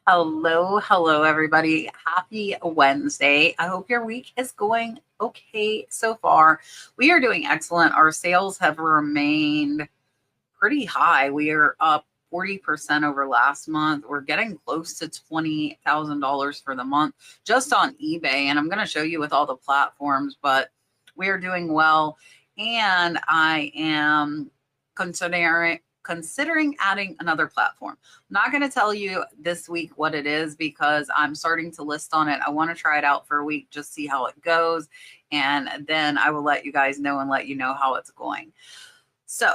Hello, everybody. Happy Wednesday. I hope your week is going okay so far. We are doing excellent. Our sales have remained pretty high. We are up 40% over last month. We're getting close to $20,000 for the month just on eBay. And I'm going to show you with all the platforms, but we are doing well. And I am considering adding another platform. I'm not going to tell you this week what it is because I'm starting to list on it. I want to try it out for a week, just see how it goes. And then I will let you guys know and let you know how it's going. So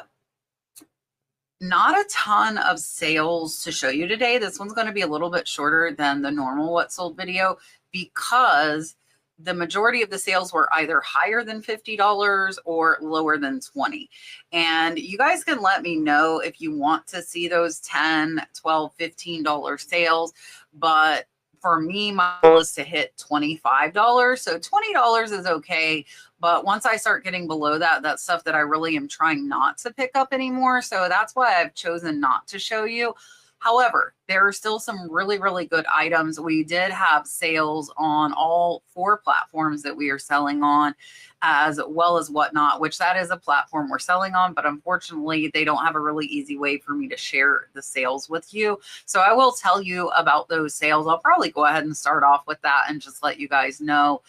not a ton of sales to show you today. This one's going to be a little bit shorter than the normal what sold video because the majority of the sales were either higher than $50 or lower than $20. And you guys can let me know if you want to see those $10, $12, $15 sales. But for me, my goal is to hit $25. So $20 is okay. But once I start getting below that, that's stuff that I really am trying not to pick up anymore. So that's why I've chosen not to show you. However, there are still some really, really good items. We did have sales on all 4 platforms that we are selling on, as well as Whatnot, which that is a platform we're selling on, but unfortunately they don't have a really easy way for me to share the sales with you. So I will tell you about those sales. I'll probably go ahead and start off with that and just let you guys know.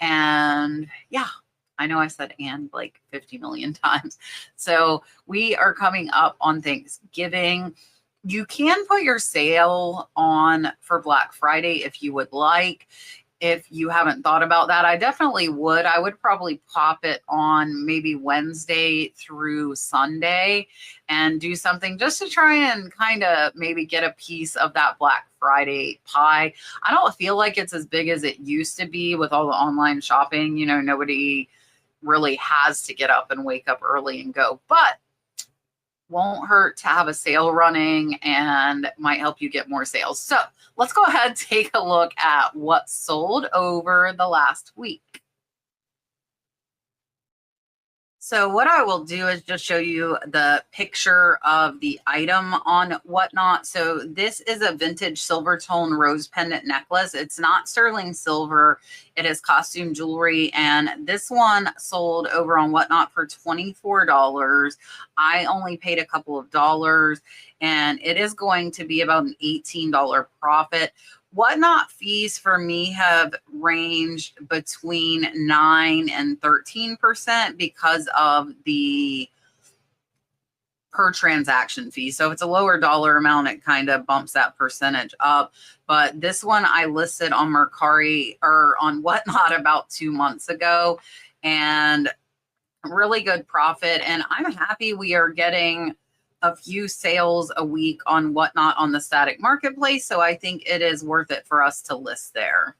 And yeah, I know I said and like 50 million times. So we are coming up on Thanksgiving. You can put your sale on for Black Friday if you would like. If you haven't thought about that, I definitely would. I would probably pop it on maybe Wednesday through Sunday and do something just to try and kind of maybe get a piece of that Black Friday pie. I don't feel like it's as big as it used to be with all the online shopping. You know, nobody really has to get up and wake up early and go, but won't hurt to have a sale running and might help you get more sales. So let's go ahead and take a look at what sold over the last week. So what I will do is just show you the picture of the item on Whatnot. So this is a vintage silver tone rose pendant necklace. It's not sterling silver. It is costume jewelry. And this one sold over on Whatnot for $24. I only paid a couple of dollars, and it is going to be about an $18 profit. Whatnot fees for me have ranged between 9 and 13% because of the per transaction fee. So if it's a lower dollar amount, it kind of bumps that percentage up. But this one I listed on Mercari or on Whatnot about 2 months ago, and really good profit. And I'm happy we are getting a few sales a week on Whatnot on the static marketplace. So I think it is worth it for us to list there.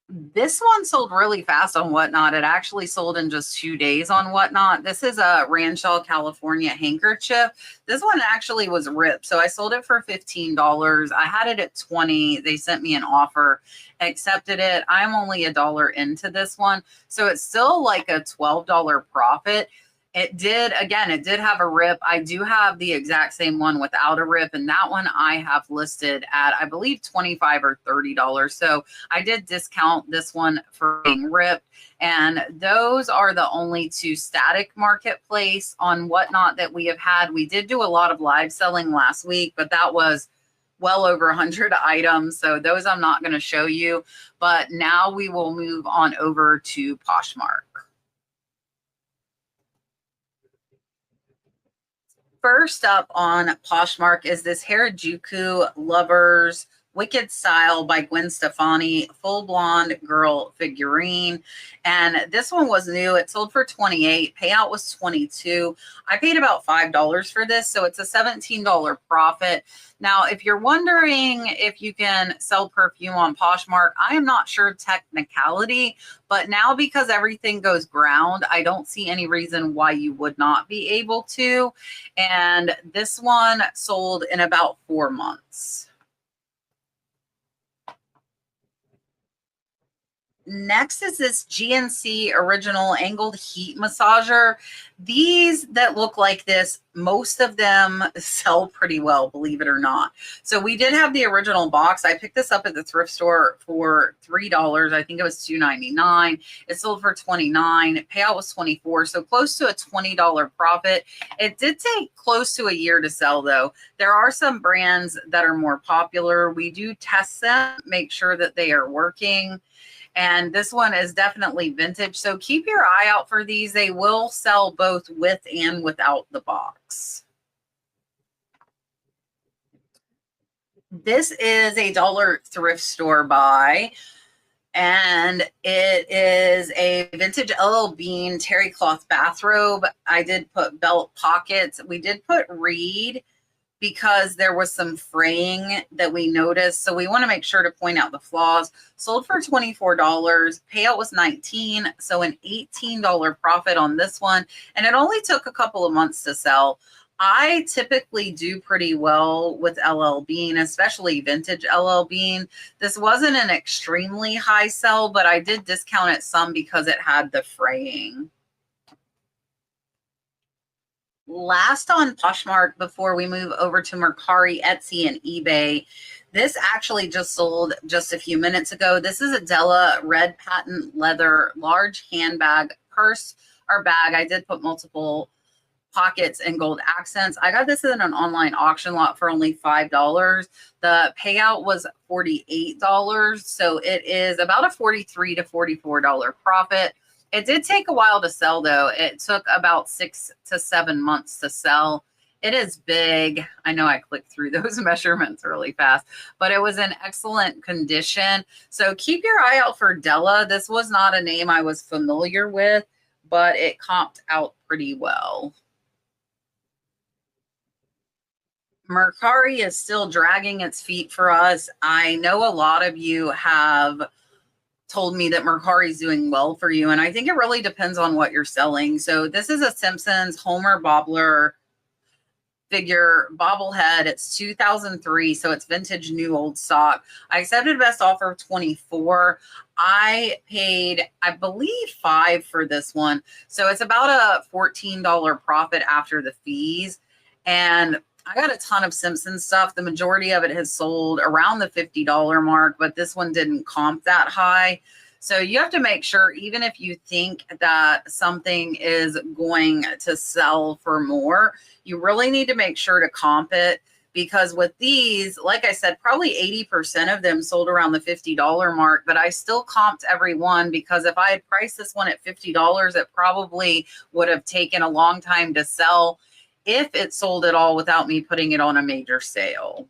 This one sold really fast on Whatnot. It actually sold in just 2 days on Whatnot. This is a Rancho, California handkerchief. This one actually was ripped. So I sold it for $15. I had it at $20. They sent me an offer, accepted it. I'm only $1 into this one. So it's still like a $12 profit. It did have a rip. I do have the exact same one without a rip, and that one I have listed at, I believe, $25 or $30. So I did discount this one for being ripped. And those are the only 2 static marketplace on Whatnot that we have had. We did do a lot of live selling last week, but that was well over 100 items. So those I'm not going to show you. But now we will move on over to Poshmark. First up on Poshmark is this Harajuku Lovers Wicked Style by Gwen Stefani, full blonde girl figurine. And this one was new. It sold for $28. Payout was $22. I paid about $5 for this, so it's a $17 profit. Now, if you're wondering if you can sell perfume on Poshmark, I am not sure technicality, but now because everything goes ground, I don't see any reason why you would not be able to. And this one sold in about 4 months. Next is this GNC original angled heat massager. These that look like this, most of them sell pretty well, believe it or not. So we did have the original box. I picked this up at the thrift store for $3. I think it was $2.99. It sold for $29. Payout was $24. So close to a $20 profit. It did take close to a year to sell though. There are some brands that are more popular. We do test them, make sure that they are working. And this one is definitely vintage. So keep your eye out for these. They will sell both with and without the box. This is a dollar thrift store buy. And it is a vintage LL Bean terry cloth bathrobe. I did put belt pockets. We did put reed because there was some fraying that we noticed. So we want to make sure to point out the flaws. Sold for $24. Payout was $19. So an $18 profit on this one. And it only took a couple of months to sell. I typically do pretty well with LL Bean, especially vintage LL Bean. This wasn't an extremely high sell, but I did discount it some because it had the fraying. Last on Poshmark before we move over to Mercari, Etsy, and eBay. This actually just sold just a few minutes ago. This is a Della red patent leather large handbag purse or bag. I did put multiple pockets and gold accents. I got this in an online auction lot for only $5. The payout was $48. So it is about a $43 to $44 profit. It did take a while to sell though. It took about 6 to 7 months to sell. It is big. I know I clicked through those measurements really fast, but it was in excellent condition. So keep your eye out for Della. This was not a name I was familiar with, but it comped out pretty well. Mercari is still dragging its feet for us. I know a lot of you have told me that Mercari is doing well for you, and I think it really depends on what you're selling. So this is a Simpsons Homer Bobbler figure bobblehead. It's 2003, so it's vintage new old stock. I accepted best offer of $24. I paid, I believe, $5 for this one. So it's about a $14 profit after the fees. And I got a ton of Simpsons stuff. The majority of it has sold around the $50 mark, but this one didn't comp that high. So you have to make sure, even if you think that something is going to sell for more, you really need to make sure to comp it, because with these, like I said, probably 80% of them sold around the $50 mark, but I still comped every one, because if I had priced this one at $50, it probably would have taken a long time to sell if it sold at all without me putting it on a major sale.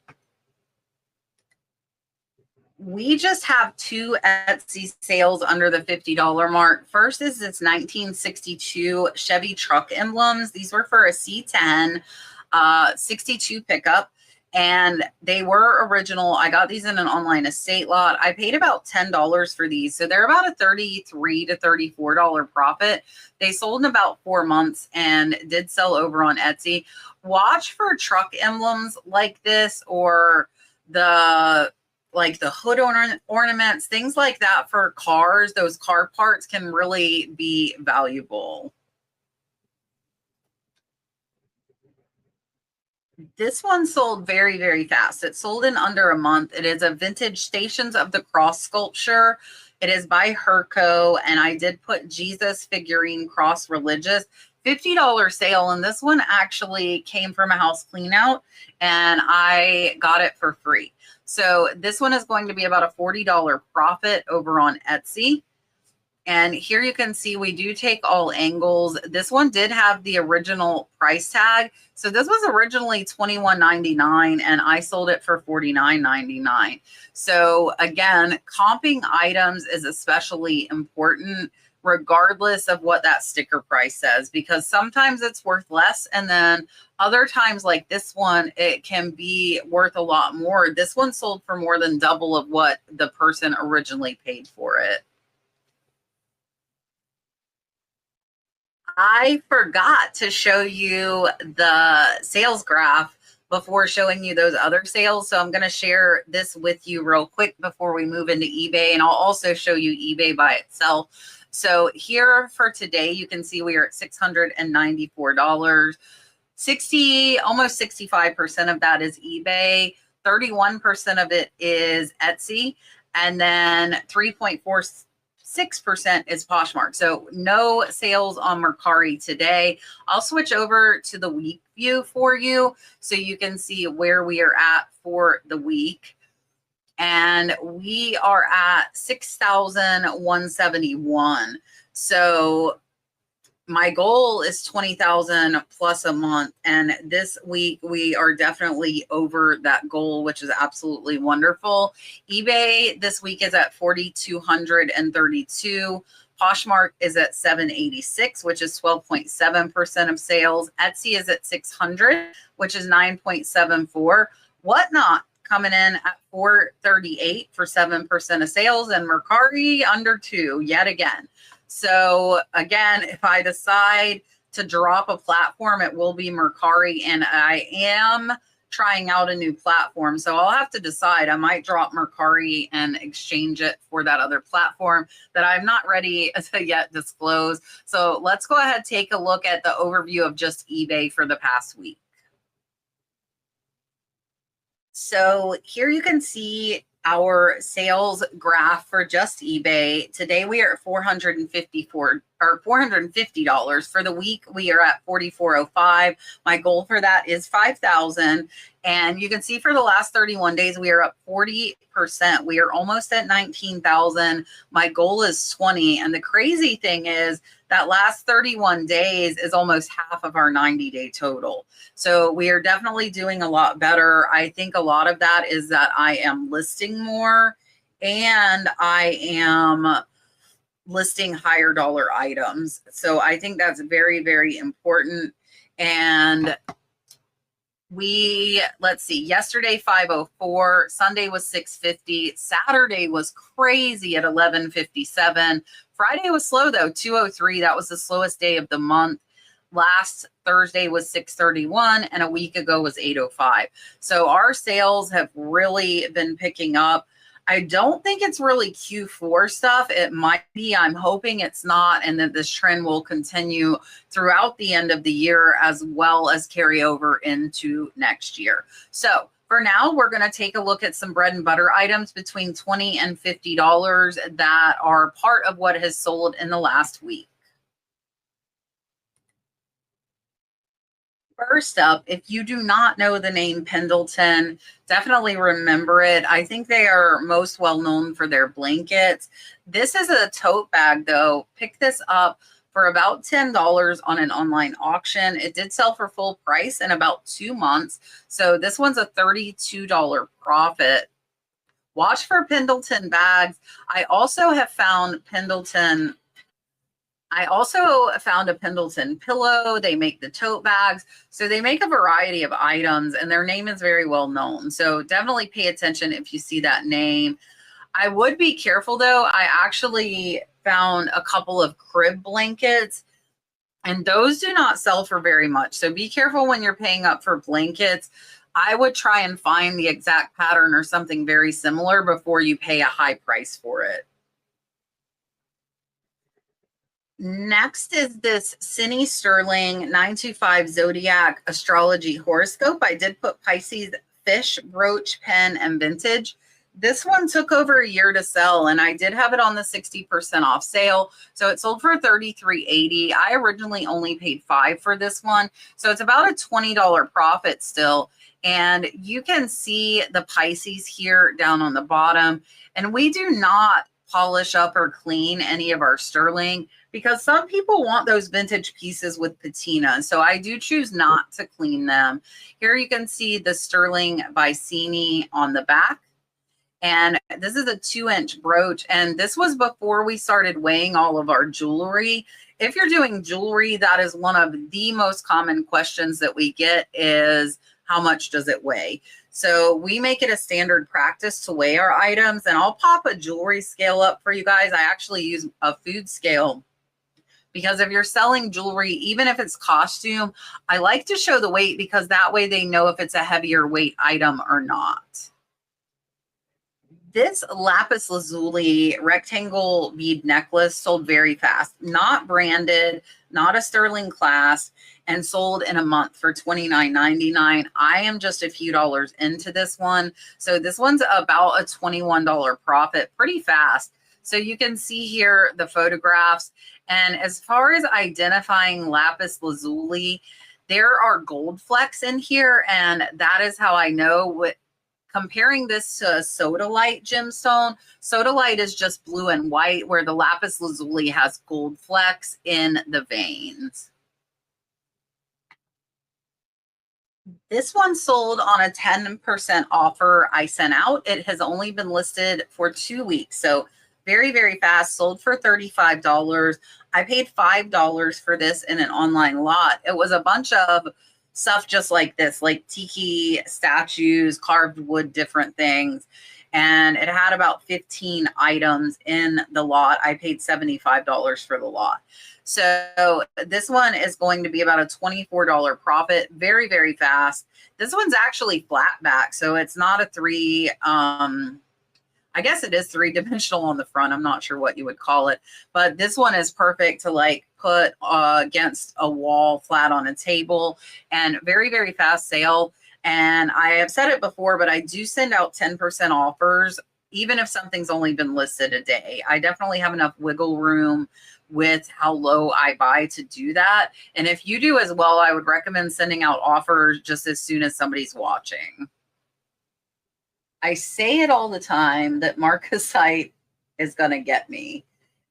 We just have 2 Etsy sales under the $50 mark. First is this 1962 Chevy truck emblems. These were for a C10 62 pickup, and they were original. I got these in an online estate lot. I paid about $10 for these. So they're about a $33 to $34 profit. They sold in about 4 months and did sell over on Etsy. Watch for truck emblems like this, or the hood ornaments, things like that for cars. Those car parts can really be valuable. This one sold very, very fast. It sold in under a month. It is a vintage Stations of the Cross sculpture. It is by Herco, and I did put Jesus figurine cross religious. $50 sale, and this one actually came from a house clean out, and I got it for free. So this one is going to be about a $40 profit over on Etsy. And here you can see we do take all angles. This one did have the original price tag. So this was originally $21.99 and I sold it for $49.99. So again, comping items is especially important regardless of what that sticker price says, because sometimes it's worth less, and then other times, like this one, it can be worth a lot more. This one sold for more than double of what the person originally paid for it. I forgot to show you the sales graph before showing you those other sales. So I'm going to share this with you real quick before we move into eBay, and I'll also show you eBay by itself. So here for today, you can see we are at $694. Almost 65% of that is eBay. 31% of it is Etsy, and then 3.46% is Poshmark. So no sales on Mercari today. I'll switch over to the week view for you so you can see where we are at for the week. And we are at 6,171. So my goal is 20,000 plus a month. And this week we are definitely over that goal, which is absolutely wonderful. eBay this week is at 4,232. Poshmark is at 786, which is 12.7% of sales. Etsy is at 600, which is 9.74. Whatnot coming in at 438 for 7% of sales, and Mercari under 2 yet again. So again, if I decide to drop a platform, it will be Mercari, and I am trying out a new platform. So I'll have to decide. I might drop Mercari and exchange it for that other platform that I'm not ready to yet disclose. So let's go ahead and take a look at the overview of just eBay for the past week. So here you can see our sales graph for just eBay. Today we are at $450 for the week. We are at $4,405. My goal for that is 5,000. And you can see for the last 31 days, we are up 40%. We are almost at 19,000. My goal is 20. And the crazy thing is that last 31 days is almost half of our 90-day total. So we are definitely doing a lot better. I think a lot of that is that I am listing more and I am listing higher dollar items. So I think that's very, very important. And let's see, yesterday 504, Sunday was 650, Saturday was crazy at 1157. Friday was slow though, 203. That was the slowest day of the month. Last Thursday was 631, and a week ago was 805. So our sales have really been picking up. I don't think it's really Q4 stuff. It might be. I'm hoping it's not, and that this trend will continue throughout the end of the year as well as carry over into next year. So for now, we're going to take a look at some bread and butter items between $20 and $50 that are part of what has sold in the last week. First up, if you do not know the name Pendleton, definitely remember it. I think they are most well known for their blankets. This is a tote bag though. Pick this up for about $10 on an online auction. It did sell for full price in about 2 months. So this one's a $32 profit. Watch for Pendleton bags. I also found a Pendleton pillow. They make the tote bags. So they make a variety of items, and their name is very well known. So definitely pay attention if you see that name. I would be careful though. I actually found a couple of crib blankets, and those do not sell for very much. So be careful when you're paying up for blankets. I would try and find the exact pattern or something very similar before you pay a high price for it. Next is this Cine Sterling 925 Zodiac Astrology Horoscope. I did put Pisces, Fish, Brooch, Pen, and Vintage. This one took over a year to sell, and I did have it on the 60% off sale. So it sold for $33.80. I originally only paid $5 for this one. So it's about a $20 profit still. And you can see the Pisces here down on the bottom. And we do not polish up or clean any of our sterling because some people want those vintage pieces with patina. So I do choose not to clean them. Here you can see the sterling by Cine on the back. And this is a 2-inch brooch. And this was before we started weighing all of our jewelry. If you're doing jewelry, that is one of the most common questions that we get is, how much does it weigh? So we make it a standard practice to weigh our items. And I'll pop a jewelry scale up for you guys. I actually use a food scale Because if you're selling jewelry, even if it's costume, I like to show the weight because that way they know if it's a heavier weight item or not. This lapis lazuli rectangle bead necklace sold very fast, not branded, not a sterling class, and sold in a month for $29.99. I am just a few dollars into this one. So this one's about a $21 profit pretty fast. So you can see here the photographs. And as far as identifying lapis lazuli, there are gold flecks in here. And that is how I know what. Comparing this to a sodalite gemstone, sodalite is just blue and white, where the lapis lazuli has gold flecks in the veins. This one sold on a 10% offer I sent out. It has only been listed for 2 weeks, so very, very fast. Sold for $35. I paid $5 for this in an online lot. It was a bunch of stuff just like this, like tiki statues, carved wood, different things. And it had about 15 items in the lot. I paid $75 for the lot. So this one is going to be about a $24 profit, very, very fast. This one's actually flat back, so it's not a I guess it is three-dimensional on the front. I'm not sure what you would call it, but this one is perfect to like put against a wall, flat on a table, and very, very fast sale. And I have said it before, but I do send out 10% offers, even if something's only been listed a day. I definitely have enough wiggle room with how low I buy to do that. And if you do as well, I would recommend sending out offers just as soon as somebody's watching. I say it all the time that marcasite is going to get me.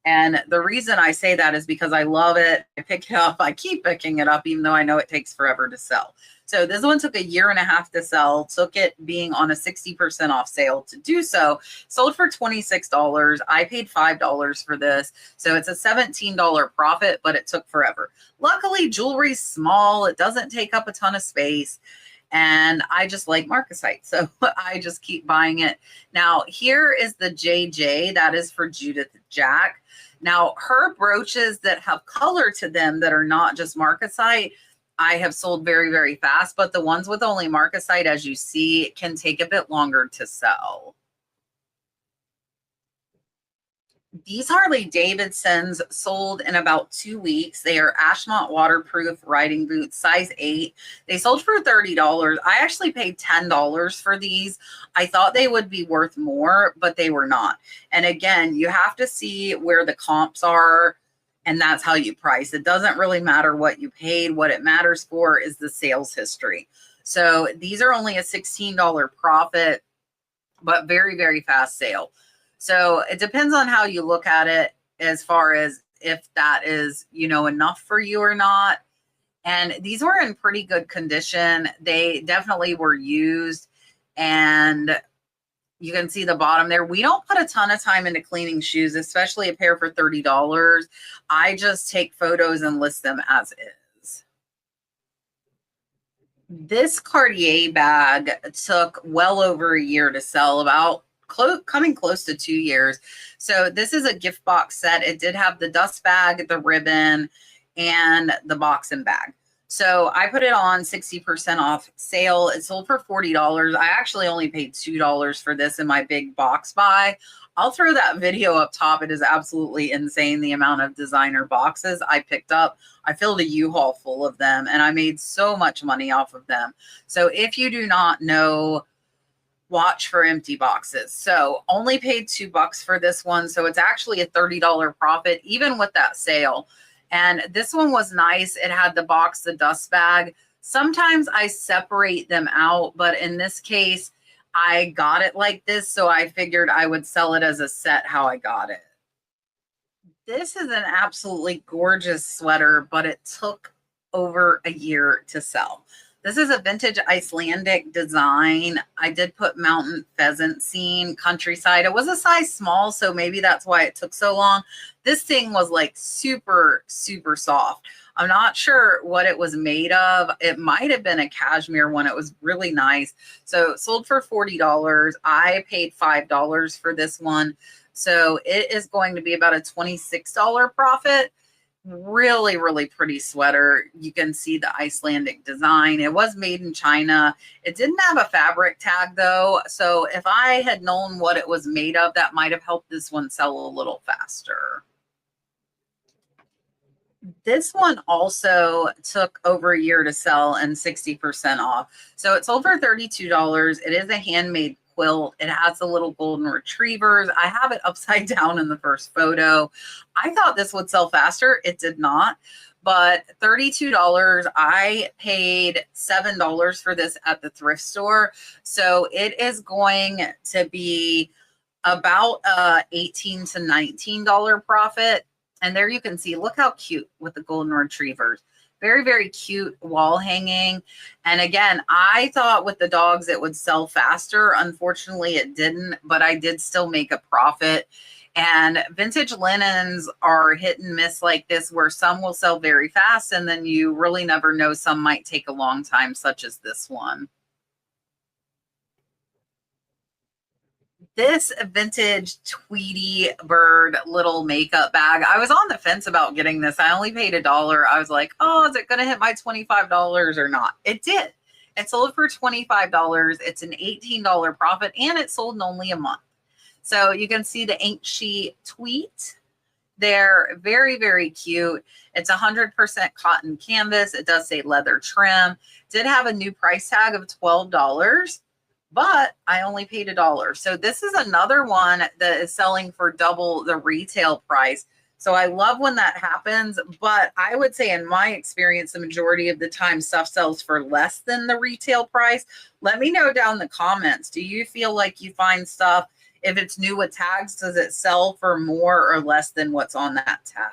And the reason I say that is because I love it. I pick it up. I keep picking it up, even though I know it takes forever to sell. So this one took a year and a half to sell, took it being on a 60% off sale to do so. Sold for $26. I paid $5 for this. So it's a $17 profit, but it took forever. Luckily, jewelry's small. It doesn't take up a ton of space. And I just like marcasite, so I just keep buying it. Now, here is the JJ. That is for Judith Jack. Now, her brooches that have color to them that are not just marcasite, I have sold very, very fast. But the ones with only marcasite, as you see, can take a bit longer to sell. These Harley Davidsons sold in about 2 weeks. They are Ashmont waterproof riding boots, size 8. They sold for $30. I actually paid $10 for these. I thought they would be worth more, but they were not. And again, you have to see where the comps are, and that's how you price. It doesn't really matter what you paid. What it matters for is the sales history. So these are only a $16 profit, but very, very fast sale. So it depends on how you look at it as far as if that is, you know, enough for you or not. And these were in pretty good condition. They definitely were used. And you can see the bottom there. We don't put a ton of time into cleaning shoes, especially a pair for $30. I just take photos and list them as is. This Cartier bag took well over a year to sell, about coming close to 2 years. So this is a gift box set. It did have the dust bag, the ribbon, and the box and bag. So I put it on 60% off sale. It sold for $40. I actually only paid $2 for this in my big box buy. I'll throw that video up top. It is absolutely insane, the amount of designer boxes I picked up. I filled a U-Haul full of them, and I made so much money off of them. So if you do not know, watch for empty boxes. So only paid $2 for this one. So it's actually a $30 profit, even with that sale. And this one was nice. It had the box, the dust bag. Sometimes I separate them out, but in this case, I got it like this. So I figured I would sell it as a set how I got it. This is an absolutely gorgeous sweater, but it took over a year to sell. This is a vintage Icelandic design. I did put mountain pheasant scene, countryside. It was a size small, so maybe that's why it took so long. This thing was like super, super soft. I'm not sure what it was made of. It might have been a cashmere one. It was really nice. So it sold for $40. I paid $5 for this one. So it is going to be about a $26 profit. Really, really pretty sweater. You can see the Icelandic design. It was made in China. It didn't have a fabric tag though. So if I had known what it was made of, that might have helped this one sell a little faster. This one also took over a year to sell and 60% off. So it sold for $32. It is a handmade quilt. It has the little golden retrievers. I have it upside down in the first photo. I thought this would sell faster. It did not. But $32, I paid $7 for this at the thrift store. So it is going to be about $18 to $19 profit. And there you can see, look how cute with the golden retrievers. Very, very cute wall hanging. And again, I thought with the dogs it would sell faster. Unfortunately, it didn't, but I did still make a profit. And vintage linens are hit and miss like this, where some will sell very fast and then you really never know. Some might take a long time, such as this one. This vintage Tweety bird little makeup bag. I was on the fence about getting this. I only paid $1. I was like, oh, is it going to hit my $25 or not? It did. It sold for $25. It's an $18 profit, and it sold in only a month. So you can see the Ain't She tweet. They're very, very cute. It's 100% cotton canvas. It does say leather trim. Did have a new price tag of $12. But I only paid $1. So this is another one that is selling for double the retail price. So I love when that happens. But I would say in my experience, the majority of the time stuff sells for less than the retail price. Let me know down in the comments. Do you feel like you find stuff, if it's new with tags, does it sell for more or less than what's on that tag?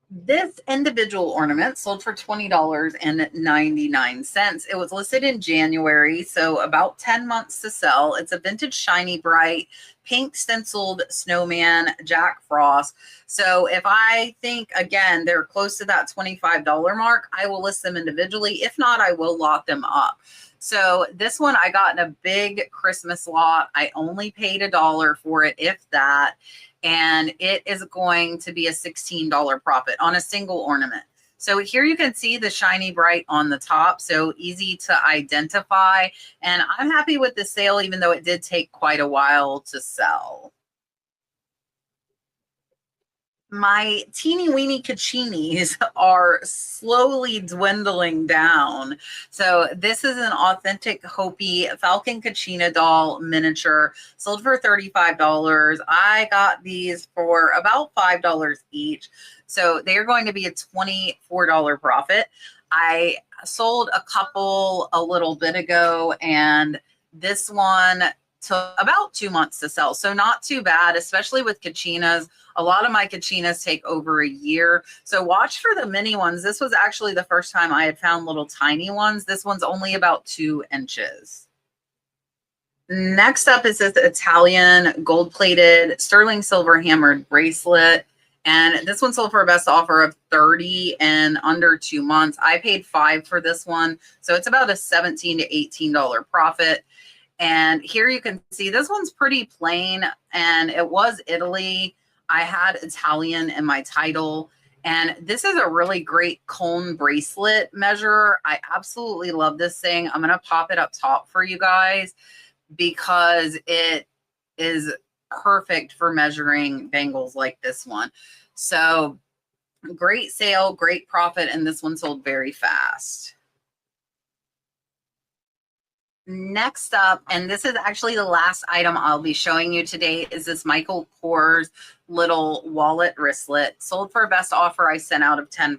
This individual ornament sold for $20.99. It was listed in January, so about 10 months to sell. It's a vintage shiny bright pink stenciled snowman Jack Frost. So if I think, again, they're close to that $25 mark, I will list them individually. If not, I will lot them up. So this one I got in a big Christmas lot. I only paid $1 for it, if that. And it is going to be a $16 profit on a single ornament. So here you can see the shiny bright on the top, so easy to identify. And I'm happy with the sale, even though it did take quite a while to sell. My teeny weeny Cacinis are slowly dwindling down. So this is an authentic Hopi Falcon Kachina doll miniature, sold for $35. I got these for about $5 each. So they're going to be a $24 profit. I sold a couple a little bit ago, and this one took about 2 months to sell. So not too bad, especially with Kachinas. A lot of my Kachinas take over a year. So watch for the mini ones. This was actually the first time I had found little tiny ones. This one's only about 2 inches. Next up is this Italian gold-plated sterling silver hammered bracelet. And this one sold for a best offer of $30 in under 2 months. I paid $5 for this one. So it's about a $17 to $18 profit. And here you can see this one's pretty plain, and it was Italy. I had Italian in my title, and this is a really great cone bracelet measure. I absolutely love this thing. I'm going to pop it up top for you guys because it is perfect for measuring bangles like this one. So great sale, great profit, and this one sold very fast. Next up, and this is actually the last item I'll be showing you today, is this Michael Kors little wallet wristlet. Sold for a best offer I sent out of 10%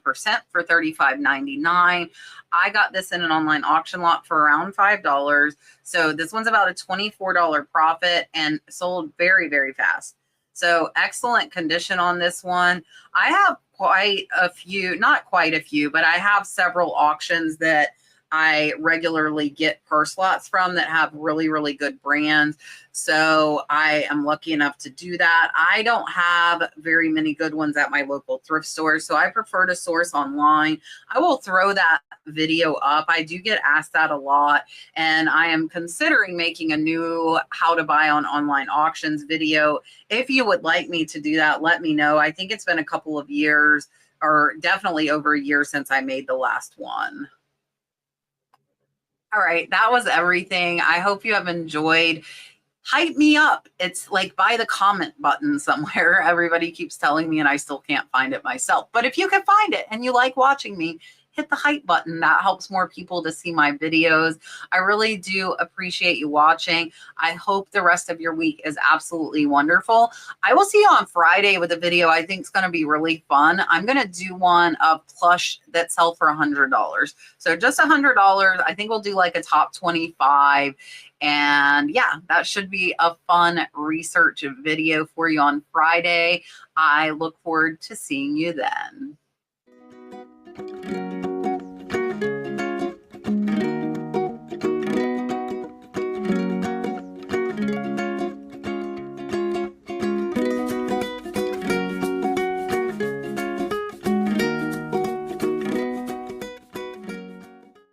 for $35.99. I got this in an online auction lot for around $5. So this one's about a $24 profit and sold very, very fast. So excellent condition on this one. I have quite a few, not quite a few, but I have several auctions that I regularly get purse lots from that have really, really good brands. So I am lucky enough to do that. I don't have very many good ones at my local thrift stores, so I prefer to source online. I will throw that video up. I do get asked that a lot, and I am considering making a new how to buy on online auctions video. If you would like me to do that, let me know. I think it's been a couple of years, or definitely over a year since I made the last one. All right, that was everything. I hope you have enjoyed. Hype me up. It's like by the comment button somewhere. Everybody keeps telling me and I still can't find it myself. But if you can find it and you like watching me, hit the hype button. That helps more people to see my videos. I really do appreciate you watching. I hope the rest of your week is absolutely wonderful. I will see you on Friday with a video I think is going to be really fun. I'm going to do one of plush that sell for $100. So just $100. I think we'll do like a top 25. And yeah, that should be a fun research video for you on Friday. I look forward to seeing you then.